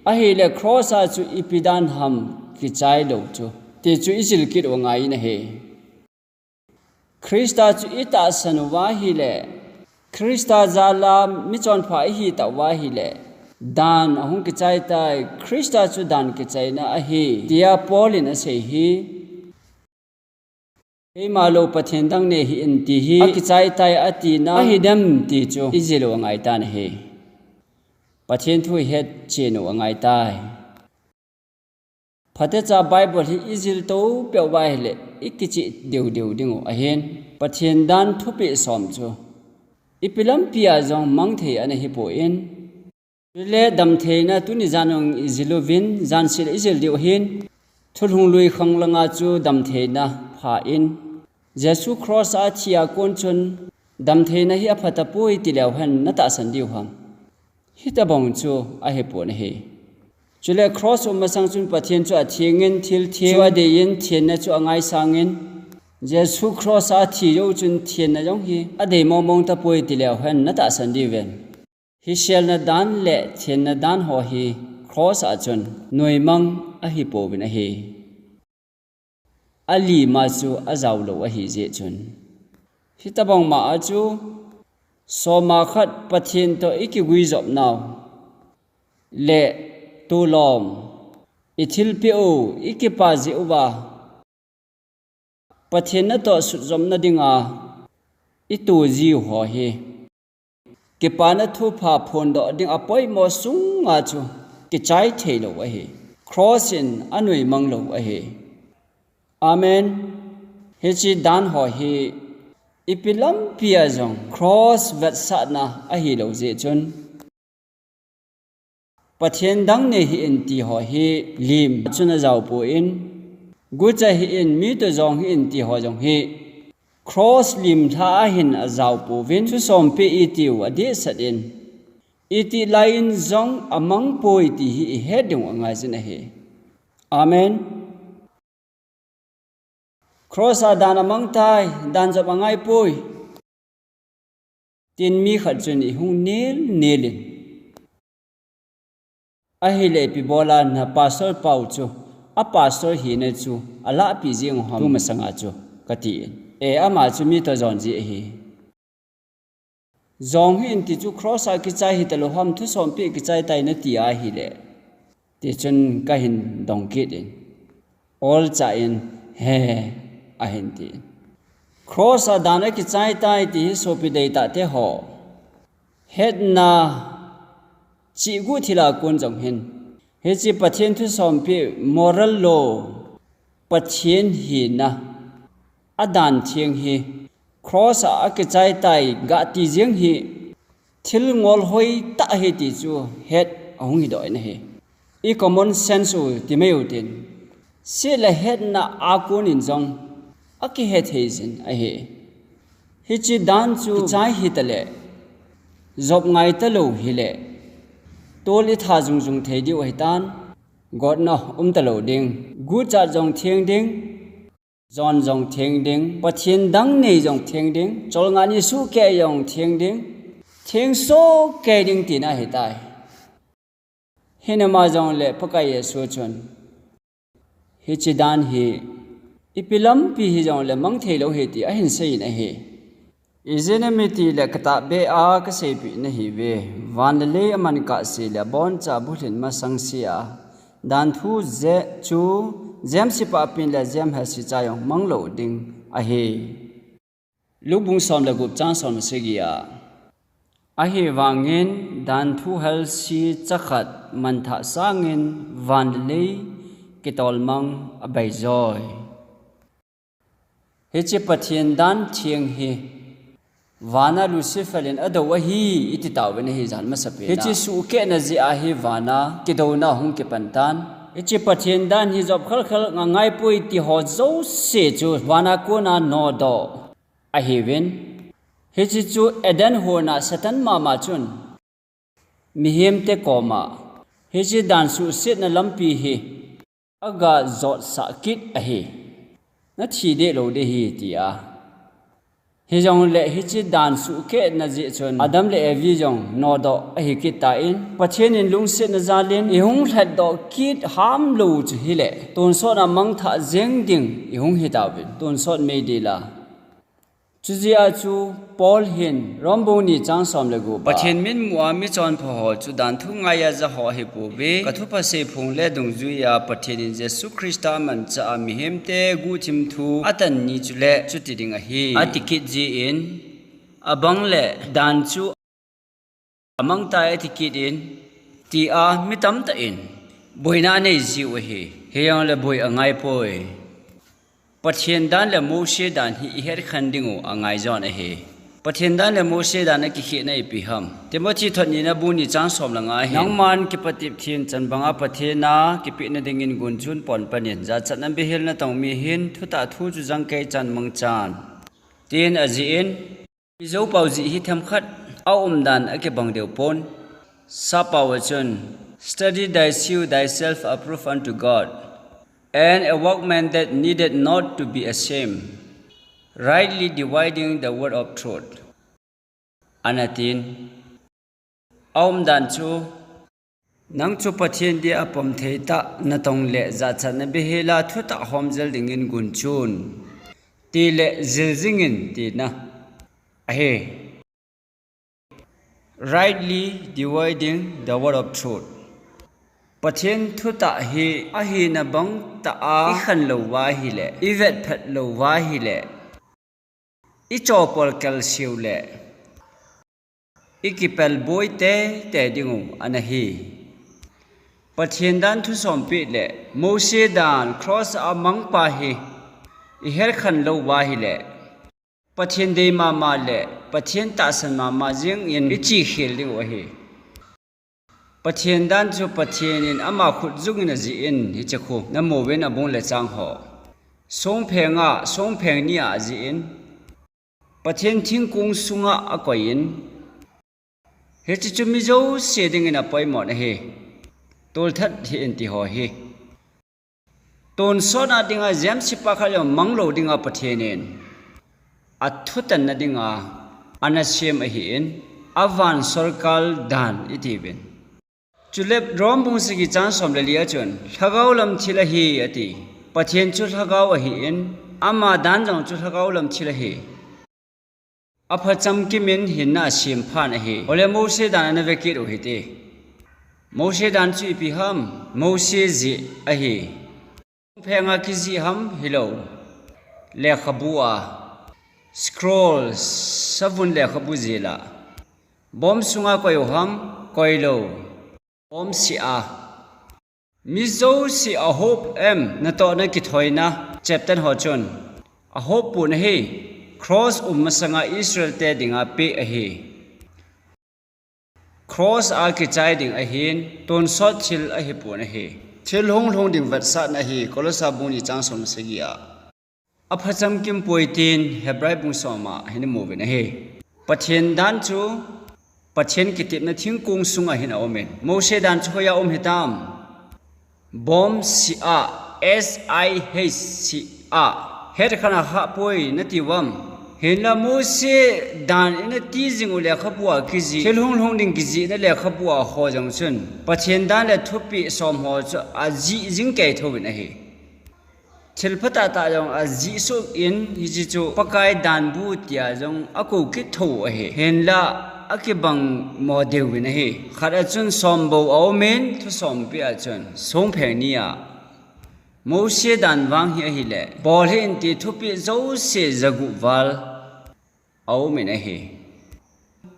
a hi le cross a chu ipidan ham ki chai lo chu ti chu isil kit wa ngai na he Krista chu ita san wa hi le Krista zala mi chon pha hi ta wa hi le dan ahung ki chai tai Krista chu dan ki chai na a hi dia Paulin a se hi ei malo pathen dang ne hi in ti hi ki chai tai ati na hi dam ti chu izilo ngai tan he pathen thu het chenu ngai tai phate cha Bible hi izil to pe wa hi le ikichi deu deu dingo a hen pathen dan thu pe som chu ipilam pia jong mang the an hi po in le dam the na tu ni janong izilovin jan sil izil deu hin thulhung lui khang langa chu dam the na pha in Jesu cross a chia kon chun dam the na hi aphata poi ti lew han na ta san diu ham hi ta bong chu a he po na he chule cross o masang chun pathian chu a thiengin thil thiwa de yin thien na chu angai sangin Jesu cross a thi yo chun thien na jong hi a de mong mong ta poi ti lew han na ta san diu ven hi shel na dan le thien na dan ho hi cross a chun noi mang a hi po bin a he Ali ma chu azaw lo a hi je chun hitabang ma a chu so ma khat pathin to ikigui job naw le tu lom ithil pe o ikipa ji uba pathin na to su jom na dinga itu ji ho hi ke pa na thu pha phon do ding apoi mo sung nga chu ke chai thei lo a hi cross in anui mang lo a hi Amen. Hechi dan ho hi ipilam pia jong cross vet satna a hi lo je chun pathian dang ne hi in ti ho hi lim chuna jaw po in gu cha hi in mi to jong hi in ti ho jong hi cross lim tha a hin a jaw po vin chu som pe i ti wa de sat in iti line jong among poi ti hi he ding angai jin a hi Amen. Cross a dan among tai dan job angai poi tin mi khat chun I hung nel nelin a hi le pi bola na pastor pau chu a pastor hi ne chu ala pi jing hom tu masanga chu kati e ama chu mi to jon ji hi zong hin ti chu cross a ki chai hi talo hom thu som pi ki chai tai na ti a hi le ti chun ka hin dong ki din all cha in he ahinti cross a dana ki chai tai ti so pi dei ta te ho het na chi gu thila kun jong hin he chi pathian thu som pi moral law pathian hi na adan thieng hi cross a ki chai tai ga ti jeng hi thil ngol hoi ta he ti chu het ong hi doi na he I common sense u ti meu tin se la het na a kun in jong aki het hezin a he hichi dan chu chai hitale job ngai ta lo hile toli tha jung jung thei di oi tan god no ta lo ding gu cha jong thieng ding jon jong thieng ding pathian dang nei jong thieng ding chol nga ni su ke jong thieng ding thieng so ke ding ti na he tai hinama jong le pakai ye su chun hichi dan hi ipilam pi hi jong le mang thei lo he ti a hin sei na he izenemiti le kata be a ka sei pi na hi ve van le aman ka se le bon cha bulin ma sang sia dan thu je chu jem si pa pin le jem ha si cha yong mang lo ding a he lubung som le gup chang som se gi a he wangin dan thu hal si chakhat man tha sangin van le kitol mang abai joy Hechi pathian dan thieng hi vana Lucifer in adawa hi iti tawin hi jan masape hechi su ke na ji a hi vana kidona hung ke pantan hechi pathian dan hi job khal khal ngai pui ti ho zo se chu vana ko na no do a hi win hechi chu eden ho na satan mama chun mihim te koma hechi dan su sit na lampi hi aga zot sa kit a hi na thi de lo de hi ti a hi jong le hi chi dan su ke na ji chon adam le evi jong no do hi ki ta in pathian in lung se na zalin i hung that do kit ham lo chu hi le ton so na mang tha jeng ding i hung hi ta bin ton so me de la chuzia chu Paul hin romboni chang som le go pathian min muwa mi chon pho ho chu dan thu nga ya za ho hi pu be ka thu pa se phung le dung zu ya pathian in jesu christa man cha mi hem te gu chim thu atan ni chu le chu ti ding a hi atikit ji in abang le dan chu amang ta atikit in ti a mi tam ta in boina nei ji wa hi he yang le boi angai poi pathian dan le Moshe dan hi her khandingu angai jon a he pathian dan le Moshe dan ki khi nei pi ham Timothy thoni na bu ni chang som langa he nangman ki patip thin chan banga pathena ki pi na dingin gun chun pon panin za chan be hel na tong mi hin thuta thu chu jang kai chan mang chan tin azin zo pau ji hi tham khat au dan ake bang deu pon sa pawachun study thyself approve unto God and a workman that needed not to be ashamed, rightly dividing the word of truth. Anatin, dan chu, nang chu pathian dia apom theita na tong le za chan na behela thuta homjal dingin gun chun. Ti le zilzingin ti na. Ahe. Rightly dividing the word of truth. Pathian thuta hi ahi na bang ta a I khan lo wa hi le I vet phat lo wa hi le I chopol kal siu le I kipel boy te dingu anahi Pathian dan thu som pi le Moshe dan cross amang pa hi I her khan lo wa hi le Pathian de ma le Pathian ta san ma jing in I chi khel ding wa hi pathian dan chu pathian in ama khut zung na ji in hi chakhu na mo wen abong le chang ho song pheng ni a ji in pathian thing kung sunga a koi in he chi chu mi zo se ding in a pai mo na he tol that hi in ti ho hi ton so na dinga jam sipa khalo manglo dinga pathian in a thutan na dinga anasem a hi in avan circle dan itibin Chulep drom bung sigi chan som le lia chun thagau lam thila hi ati pathian chu thagau a hi in ama dan jong chu thagau lam thila hi apha cham ki min hin na sim phan a hi ole Moshe dan na ve ki ro hi te Moshe dan chu pi ham Moshe ji a hi phenga ki ji ham hilo le khabua scroll savun le khabu jela bom sunga koy ham koilo Om si a mizo si a hope na to na ki thoina chapter ho chon a hope pun he cross masanga Israel te dinga pe a he cross a ki chai ding a hin ton sot chil a he pun he thil hong ding vat sa na he kolosa buni chang som segia a phacham kim poitin hebrai bung soma hin mo ve na he pathian dan chu pathian kitip na thing kung sunga hin omen Moshe dan choya hitam bom si a SIH a het khana ha poi na tiwam hin la Moshe dan ina ti jingu le khapua kiji thelhong ding kiji na le khapua ho jang chun pathian dan le thupi som ho chu a ji jing kai thobin a he thilphata ta jong a ji so in hi ji chu pakai dan bu tia jong aku ki tho a he hin la akibang model win he khara chun sombo aumen thu som pi a chun song pheng ni a Moshe dan wang hi le bol hin ti thu pi zo se zagu wal aumen a he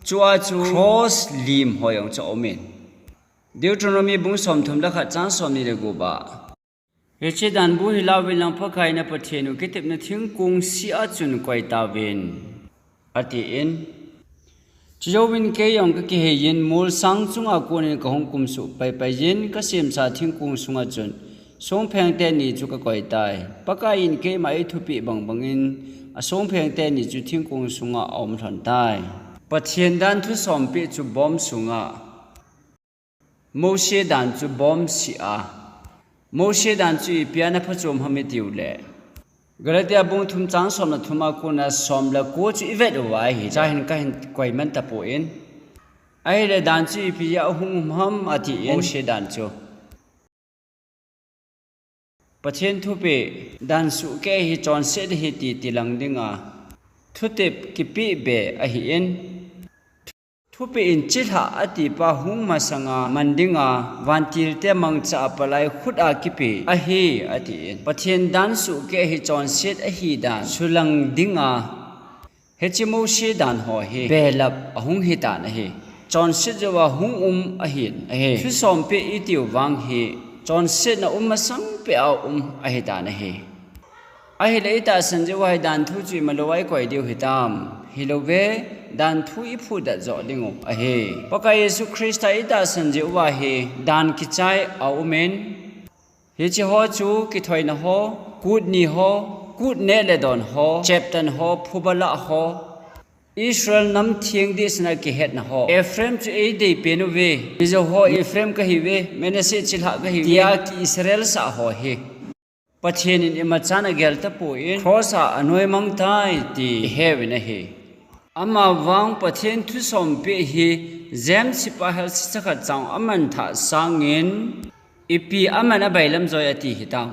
chua chu cross lim hoyong cha aumen Deuteronomy bung som thum la kha chang som ni le go ba Eche dan bu hi la wilang phakai na pathenu kitip na thing kung si a chun koi ta win ati in Chijowin ke yong ka ki he yin mul sang chunga ko ni ka hong kum su pai yin ka sim sa thing kung sunga chun song pheng te ni chu ka koi tai paka in ke mai thupi bangin a song pheng te ni chu thing kung sunga om than tai pathian dan thu som pi chu bom sunga Moshe dan chu bom si a Moshe dan chu piana phachom hami tiu le Galatia bung thum chang som na thuma kuna som la ko chu ivet wa hi cha hin ka hin koi man ta po in ai le dan chu pi ya hung ham ati in o she dan chu pathen thu pe dan su ke hi chon se hi ti tilang dinga thu tep ki pi be a hi in thu pe in chil ha ati pa hung ma sanga mandinga wantil te mang cha palai khut a ki pe a hi ati in pathen dan su ke hi chon set a hi dan sulang dinga he chimo she dan ho hi be lap ahung hi ta na hi chon set jawa hung a hin a he thu som pe i tiu wang hi chon set na ma sang pe a a hi ta na hi a hi le ta san je wa dan thu chi ma lo wai koi diu hi tam hi lo ve dan thu i phu da zo dingo a he paka yesu christa i ta san je wa he dan ki chai a umen he chi ho chu ki thoi na ho good ni ho good ne le don ho chapter ho phubala ho Israel nam thieng dis na ki het na ho Ephraim chu e dei penu ve izo ho Ephraim ka hi ve Manasseh chilha ka hi ya ki Israel sa ho he pathen in ima chana gel ta po in crossa anoi mang tai ti heaven a he ama wang pathen thu som pe hi zem sipa hel sakha chang aman tha sangin ipi aman a bailam joy ati hitang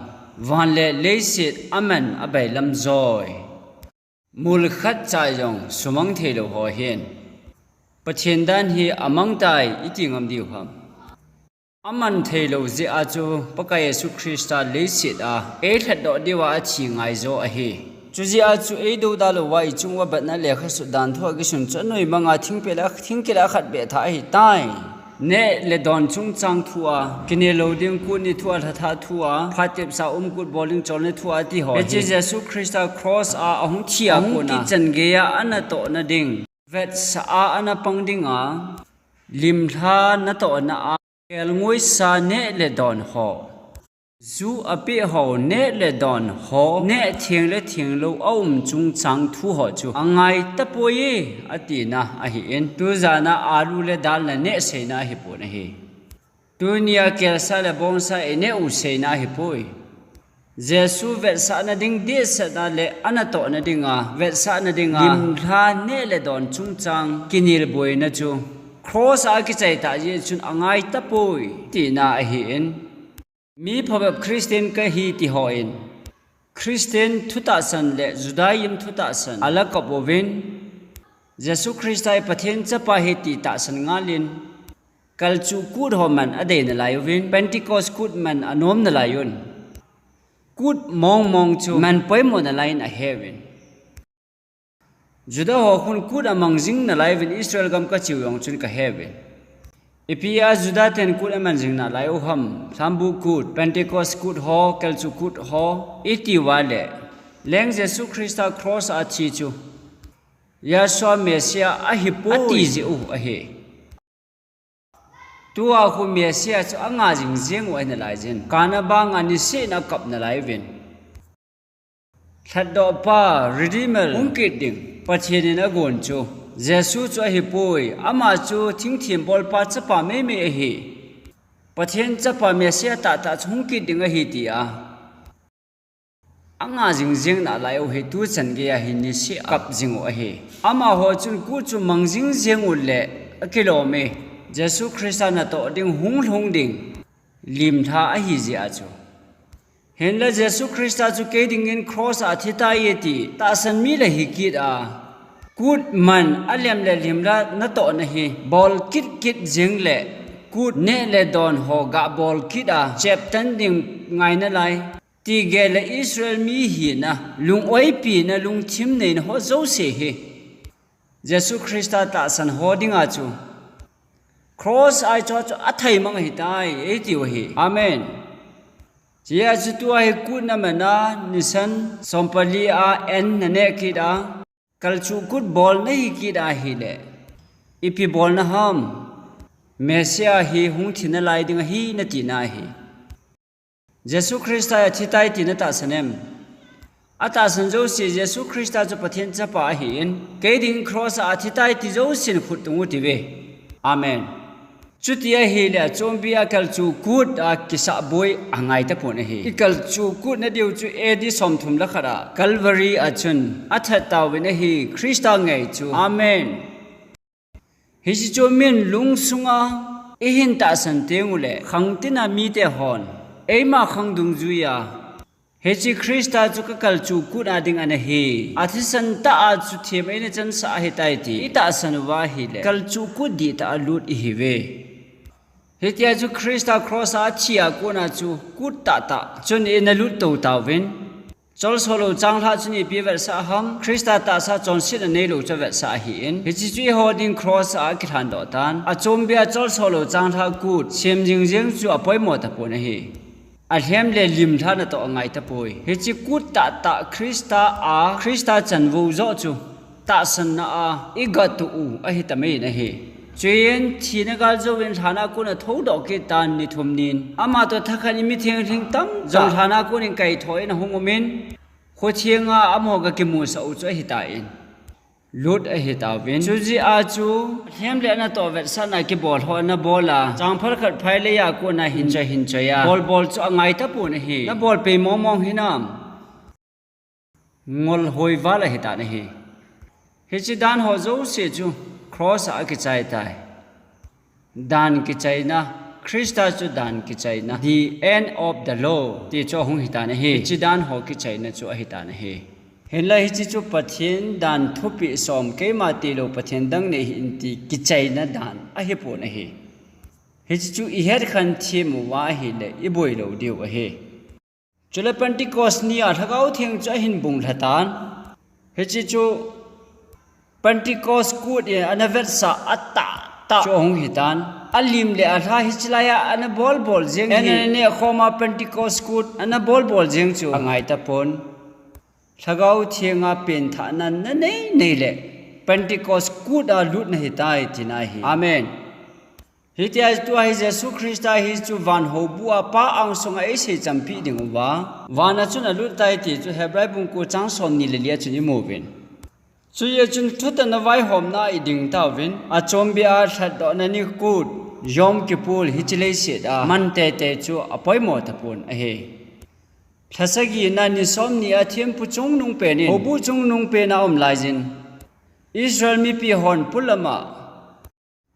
wan le leisit aman a bailam joy mul khat cha yong sumang thelo ho hen pathen dan hi amang tai itingam di ham aman thelo je a chu paka yesu christa leisit a e that do dewa a chi ngai zo a he chuji a chu e do da lo wa I chung wa bat na le kha su dan tho gi sun chanoi manga thing ke la khat be tha hi tai ne le don chung chang thua kine loading ku ni thua tha thua phatep sa good bowling chol ne thua ti ho e jesu christa cross a ahung thia ko na ki chan ge ya ana to na ding vet sa a ana pang ding a lim tha na to na a el ngoi sa ne le don ho zu api ho ne le don ho ne thieng lo chung chang thu ho chu angai ta poye atina a hi en tu zana alu le dal na ne se na hi po na hi dunia kel sa le bon sa ene u se na hi poi jesu vet sa na ding de sa na le ana to na dinga vet sa na dinga lim tha ne le don chung chang kinil boi na chu cross a ki chai ta ye chun angai ta poi tina a hi en mi phobab christian ka hi ti ho in christian thuta san le judaism thuta san ala ka bovin jesu christai pathen chapa he ti ta san ngalin kalchu kud homan ade na layovin pentecost kud man anom na layon kud mong chu man poimo na lain a heaven juda ho khun kud amang jing na laivin israel gam ka chiwyong chun ka heaven ipia juda ten kud aman jing na layo ham sambu kud pentecost kud ho kalchu kud ho iti wale leng jesu christa cross a chi chu yashua mesia a hipo ati ji u a he tua khu mesia chu anga jing wa na lai jin kana bang ani se na kap na lai vin thado pa redeemer ungkit ding pathen na gon chu jesu chu hi poi ama chu thim bol pa chapa me a hi pathen chapa mesia ta chungkit ding a hi ti a anga jing na lai o he tu chan ge ya hi ni se kap jing o he ama ho chun ku chu mangjing jeng u le kilome jesu christa na to ding hung ding lim tha a hi ji a chu henla jesu christa chu ke ding in cross a thita yeti ta san mi la hi kit a good man alem le lim la na to na hi bol kit jing le good ne le don ho ga bol kit a chep tan ding ngai na lai ti ge le israel mi hi na lung oi pi na lung thim nei na ho zo se he jesu christa ta san ho ding a chu cross ai cho athai mang hi tai e ti wa hi amen chia chu tu ai ku na mana nisan sompali a en na ne ki da kalchu good bol nei ki da hi le ipi bol na ham mesia hi hung thina lai ding hi na ti na hi jesu christa thitai ti na ta sanem ata san jo si jesu christa chu pathen cha pa hi in ke ding cross a thitai ti jo sin khut tu ti ve amen chutia hi le chombia kal chu kut a kisa boy angai ta pon hi ikal chu kut na diu chu edi somthum la khara calvary achun athata win hi krista ngai chu amen hi chi chu min lungsunga ihin ta san tengule khangtina mi te hon eima khangdung juya hechi krista chu ka kal chu kut ading ana hi athisan ta a chu them ene chan sa hi tai ti ita san wa hi le kal chu kut di ta lut hi ve hetia chu krista cross a chia ko na chu kut ta ta chun e na lut to ta wen chol solo chang tha chuni pi ver sa ham krista ta sa chon sit nei lo cha ver sa hi in hechi chu holding cross a ki than do tan a chombia chol solo chang tha kut sem jing jing chu apoi mo ta pon hi a hem le lim tha na to ngai ta poi hechi kut ta ta krista chan vu zo chu ta san na a iga tu u a hi ta me na hi Chuyen thina gal zo win thana ko na tho do ke tan ni thum nin ama to thakhan mi theng thing tam zo thana ko nin kai thoi na hungumin kho thianga amo ga ki mu sa u cho hi ta in lut a hi ta win chu ji a chu hem le na to vet sa na ki bol ho na bola chang phar khat phai le ya ko na hin cha ya bol chu angai ta pu na hi na bol pe mong hinam ngol hoi wala hi ta na hi chi dan ho zo se chu cross a ki chai tai dan ki chai na krista chu dan ki chai na the end of the law ti cho hung hi ta na hi chi dan ho ki chai na chu a hi ta na hi hen la hi chi chu pathin dan thupi som ke ma ti lo pathin dang ne hin ti ki chai na dan a hi po na hi hi chi chu i her khan thi mu wa hi le i boi lo diu a hi chule pentecost ni a thagau theng cha hin bung thatan hi chi chu Pentecost kut ye anavet sa atta ta chong hitan alim le atha hichlaya ana bol jeng hi ne khoma Pentecost kut ana bol jeng chu angai ta pon thagau thenga pen tha nan na nei le Pentecost kut a lut na hitai tinai hi amen hitia tu hi Jesus Christ hi chu van ho bua pa ang songa e se champi ding wa wana chu na lut tai ti chu hebrai bung ko chang som ni le lia chu ni movin chu ye chun thuta na vai hom na I ding ta win a chombia that do na ni kut yom kipul hichile se da man te chu apoi mo ta pun a he thasagi na ni som ni a them pu chung nung pe ni hobu chung nung pe na om lai jin Israel mi pi hon pulama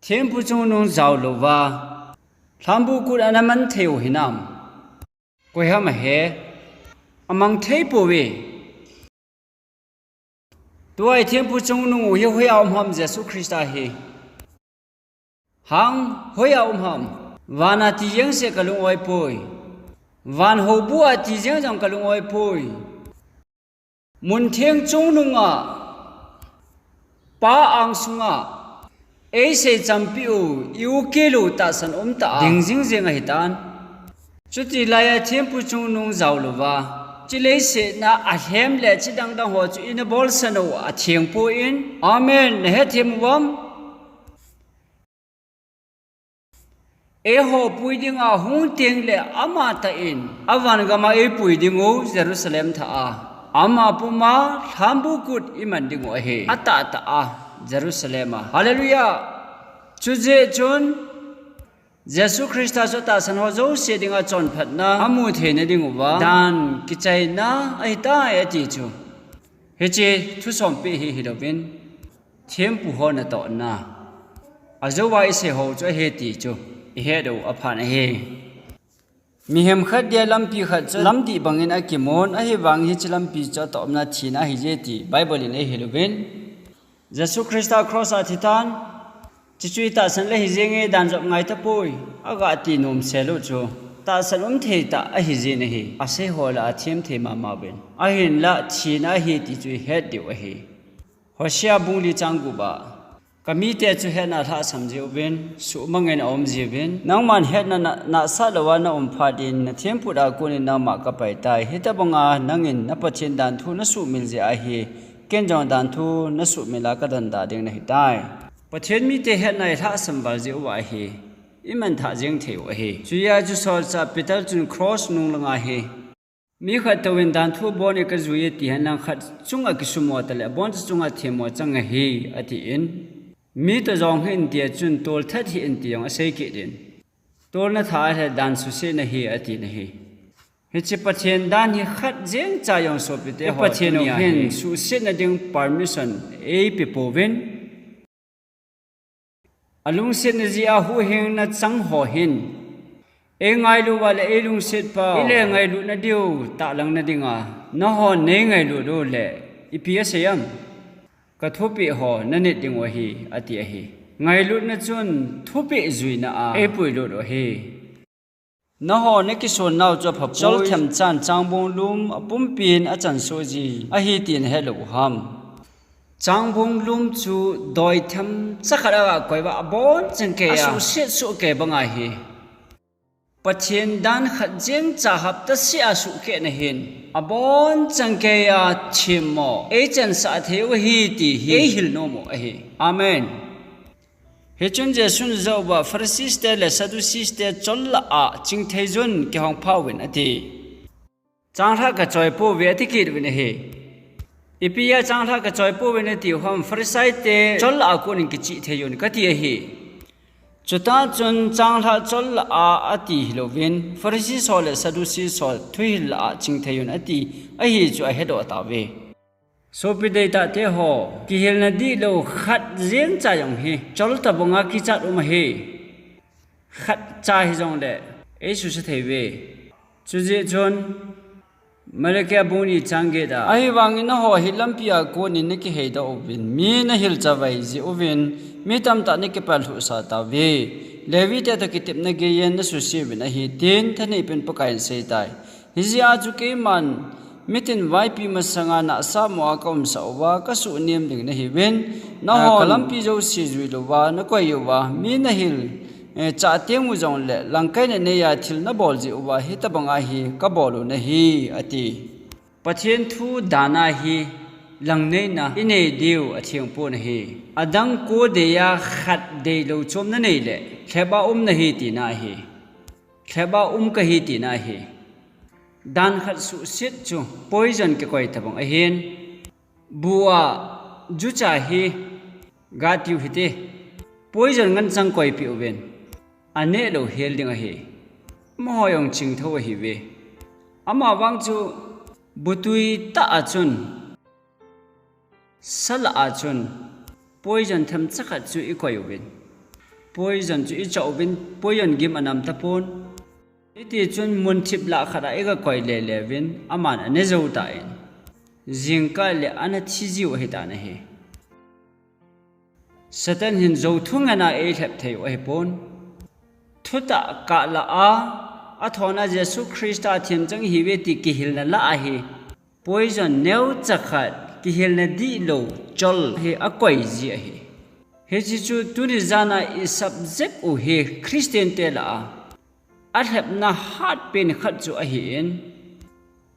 them pu chung nung zaw lo wa thambu kut anaman theu hinam koi ham he amang thei po we Tuai thiên pu chung nung hiu hoi om ham Jesus Christ hi hang hoi om ham wana ti yeng se kalung oi poi van ho bua ti jeng jang kalung oi poi mun theng chung nung a pa ang sunga e se champi u yu ke lu ta san ta ding jing jeng a hitan chuti laya thiên pu chung nung zaw lo wa chile se na a hem le chi dang ho chu in bol sano a thieng pu in amen he them wam e ho pui ding a hung teng le ama ta in awan ga ma e pui ding o Jerusalem tha a ama pu ma thambu kut iman ding o he ata ta a Jerusalem hallelujah chu je chun Jesus Christ so ta san ho zo se ding a chon phat na amu the na ding wa dan ki chai na ai ta ai ti chu he che thu som pe hi lo bin them pu ho na to na a zo wa se ho cho he ti chu he do a pha na he mi hem khat dia lam pi khat cho lam di bangin a ki mon a hi wang hi chilam pi cho to na thi na hi je ti Bible in he lo bin Jesus Christ cross a thitan Chichui ta san le hi jenge dan jop ngai ta poi aga ti nom selo chu ta san the ta a hi je ne hi ase hola athem the ma ben a hin la chi na hi ti chui het de wa hi hosia bungli changgu ba kami te chu he na tha samje ben su mangen om je ben nangman het na sa lawa na om pha din na them pu da ko ni na ma ka pai tai heta banga nangin na pachin dan thu na su mil je a hi ken jong dan thu na su mila ka dan da ding na hi tai Pathen mi te het nai tha sambal je wa hi iman tha jeng the wa hi chuya ju sol cha petal chun cross nung langa hi mi khat tawin dan thu bon ek zuye ti han khat chunga ki sumo tale bon chunga themo changa hi ati in mi to zong hin tia chun tol that hi in tiang a sei ki din tol na tha he dan su se na hi ati na hi he chi pathian dan hi khat jeng cha yong so pi te pathian hin su se na ding permission e pi povin alung se na ji a hu heng na chang ho hin e ngai lu wal e lung set pa ile ngai lu na diu ta lang na dinga na ho ne ngai lu do le ipia sayam ka thopi ho na ne ding wa hi ati a hi ngai lu na chun thopi zui na a e pui lu do hi na ho ne ki son naw cho phap chol them chan changbong lum apum pin a chan so ji a hi tin hello ham changbong lum chu doi tham chakhara koi ba bon changke ya su se su ke banga hi pathian dan khat jeng cha hap ta si a su ke na hin abon changke ya chimo e chan sa the wa hi ti hi hil no mo a hi amen he chun je sun zo ba farsis te le sadusis te chol la a ching thei jun ki hong phau win ati chang tha ka choi po ve ti ki win he ipia chang tha ka choi po win ti hom farisai te chol a ko ning ki chi thei yun ka ti a hi chuta chun chang tha chol a ati hilovin farisi sol le sadusis sol thui la a ching thei yun ati a hi chu a he do ta ve so pi dei ta te ho ki hel na di lo khat zen cha yong hi chol ta bonga ki chat um he khat cha hi jong le e su se thei ve chu je chon malaka buni change da ai wang na ho hilam pia ko ni ne ki he da ovin mi na hil cha vai ji ovin mi tam ta ne ke pal hu sa ta ve levi te ta ki tip na ge yen na su si bin a hi tin thani pen pakain sei tai hi ji a chu ke man mitin YP masanga na sa mo akom sa wa ka su niam ding na hi wen na ho lampi jo si zui lo wa na ko yu wa mi na hil cha teng u jong le langkai ne ya thil na bol ji wa hi ta banga hi ka bolu na hi ati pathian thu dana hi lang nei na ine diu athiang po na hi adang ko de ya khat de lo chom na nei le kheba na hi ti na hi kheba ka hi ti na hi dan khat su sit chu poison ke koi tabang a hin bua ju cha hi ga tiu hite poison ngan chang koi pi uben ane lo hel ding a hi mo yong ching tho hi ve ama wang chu butui ta achun sala achun poison tham chakha chu i koi uben poison chu i chau bin poison gim anam tapon iti chun mun thip la khara ega koi le levin aman ane zo ta in jingka le ana thiji o heta na he satan hin zo thunga na e thep thei o he pon thuta ka la a athona jesu christa thim chang hi ve ti ki hil na la a he poison neu chakhat ki hil na di lo chol he a koi ji a he ji chu tu ri jana i subject o he christian te la a athep na heart pain khat chu a hi in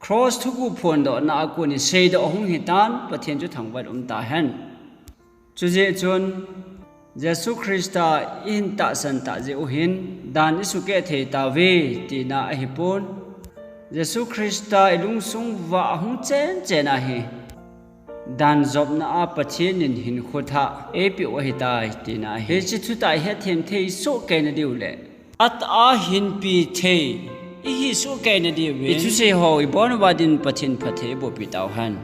cross thuku phon do na ko ni sei do hung hi tan pathian chu thangwat ta han chu je chon jesu christa in ta san ta je o hin dan isu ke the ta ve ti na a hi pon jesu christa ilung sung wa hung chen chen a hi dan job na a pathian in hin khotha e pi o hi ta ti na he chi thu ta he them thei so ke na diu le at a hin pi the i hi so ke na di ve chu se ho i bon wa din pathin phathe bo pi taw han